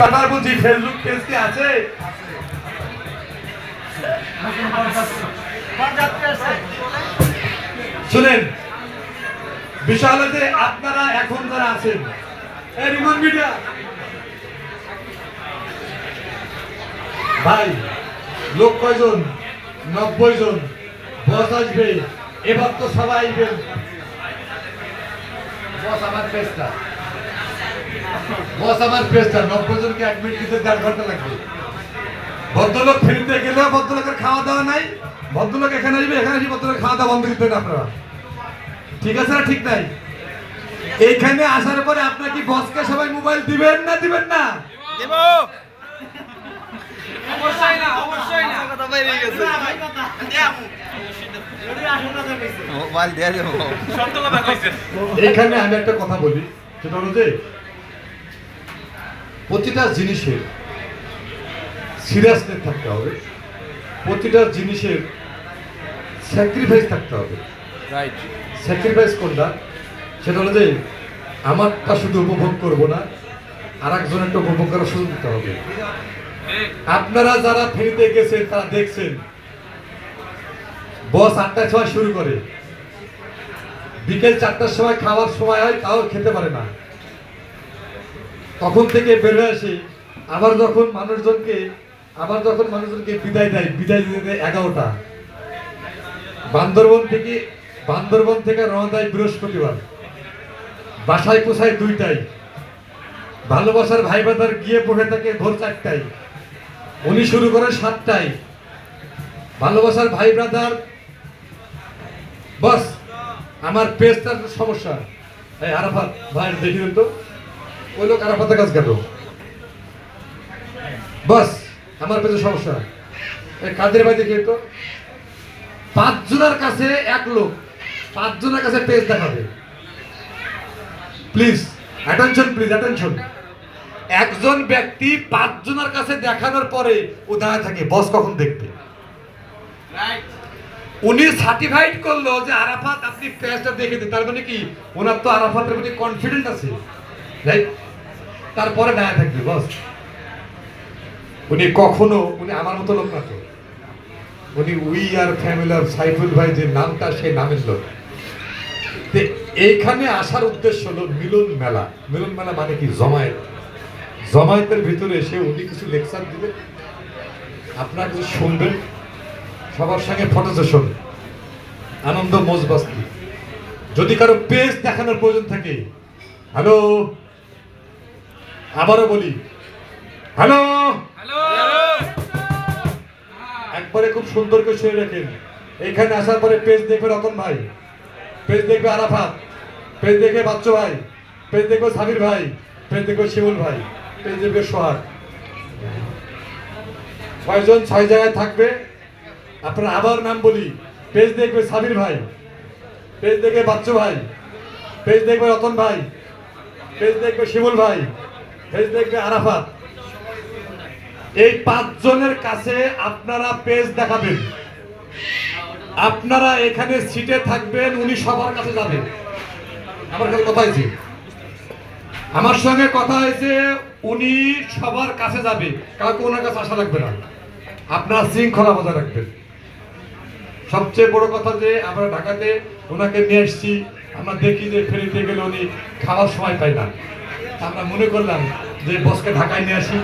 আমার বুঝি Facebook page কি আছে? শুনেন, বিষয় হলো যে আপনারা এখন যারা আছেন ভাই, লোক কয়জন? 90 জন। বস আসবে, এবার তো সবাই আসবেন। বস আমার পেজটা 90 জনকে 1 মিনিট দিতে 1.5 ঘন্টা লাগবে। ভদ্রলোক ফিরতে গেলে ভদ্রলোকের খাওয়া দাওয়া নাই। ভদ্রলোক এখানে আসবে, এখানে আসবে, ভদ্রলোক খাওয়া দাওয়া বন্ধ করতে আপনারা। ঠিক আছে না? ঠিক নাই? এইখানে আসার পরে আপনার কি বসকে সবাই মোবাইল দিবেন না দিবেন না? দেব। অবশ্যই না, অবশ্যই না। কথা বাইরে গেছে। মোবাইল দিয়ে দেব। শর্ত কথা কইছেন। এইখানে আমি একটা কথা বলি, সেটা হলো যে প্রতিটা জিনিসের সিরিয়াসনেস থাকতে হবে, প্রতিটা জিনিসের স্যাক্রিফাইস থাকতে হবে। রাইট। স্যাক্রিফাইস কোনটা? সেটা হলো যে আমারটা শুধু উপভোগ করব না, আর একজনেরটা উপভোগ করার সুযোগ দিতে হবে। আপনারা যারা ফেরিতে গেছেন তারা দেখছেন, বস 8টার সময় শুরু করে, বিকেল 4টার সময় খাওয়ার সময় হয়, তাও খেতে পারে না। তখন থেকে বের হয়ে আসে, আবার যখন মানুষজনকে বিদায় দেয়, বিদায় দিতে দেয় 11টা। বান্দরবন থেকে রওনা দেয় বৃহস্পতিবার, বাসায় পৌঁছায় 2টায়। ভালোবাসার ভাই বাদার গিয়ে বসে থাকে ভোর 4টায়, উনি শুরু করে 7টায়। ভালোবাসার ভাই ব্রাদার, বস আমার পেজটার সমস্যা, এই আরাফাত ভাই দেখি দেন তো, ওই লোক আরাফাতের কাজ কেন? বস আমার পেজের সমস্যা, এই কাদের ভাই দেখি তো। 5 জনের কাছে এক লোক 5 জনের কাছে পেজ দেখাবে। Please attention, please attention. একজন ব্যক্তি 5 জনের কাছে দেখানোর পরে ও দাঁড়ায় থাকে, বস কখন দেখবে? উনি সার্টিফাইড করলো যে আরাফাত আপনি পেজটা দেখে দিন, তার মানে কি ওনার তো আরাফাতের প্রতি কনফিডেন্ট আছে, রাইট? তারপরে দাঁড়ায় থাকবে বস। উনি আমার মতো লোক না তো, উনি we are family of Saiful ভাই যে নামটা, সেই নামের লোক। এইখানে আসার উদ্দেশ্য হলো মিলন মেলা। মিলন মেলা মানে কি? জমায়েতের ভিতরে এসে উনি কিছু লেকচার দিবে, আপনারা কিছু শুনবেন, সবার সঙ্গে ফটো সেশন, আনন্দ মজবাস্তি। যদি কারো পেজ দেখানোর প্রয়োজন থাকে, হ্যালো, আবারও বলি হ্যালো, একবারে খুব সুন্দর করে শুনে রাখেন। এখানে আসার পরে পেজ দেখবে রতন ভাই, পেজ দেখবে আরাফাত, পেজ দেখবে বাচ্চু ভাই, পেজ দেখবে সাবির ভাই, পেজ দেখবে শিমুল ভাই, পেজ দেখবে সোহাগ। 6 জন 6 জায়গায় থাকবে। আপনারা আবার নাম বলি, পেজ দেখবে সাবির ভাই, পেজ দেখবে বাচ্চু ভাই, পেজ দেখবে রতন ভাই, পেজ দেখবে শিমুল ভাই, পেজ দেখবে আরাফাত। এই 5 জনের কাছে আপনারা পেজ দেখাবেন। আপনারা এখানে সিটে থাকবেন, উনি সবার কাছে যাবেন। আমার কাছে কথা হয়েছে, আমার সঙ্গে কথা হয়েছে, উনি সবার কাছে যাবে, কাউকে ওনার কাছে আসা লাগবে না। আপনারা শৃঙ্খলা বজায় রাখবেন। সবচেয়ে বড় কথা যে আমরা ঢাকাতে ওনাকে নিয়ে এসেছি, আমরা দেখি যে ফেরিতে গেলে উনি খাওয়ার সময় পাই না। আমরা মনে করলাম যে বসকে ঢাকায় নিয়ে আসি,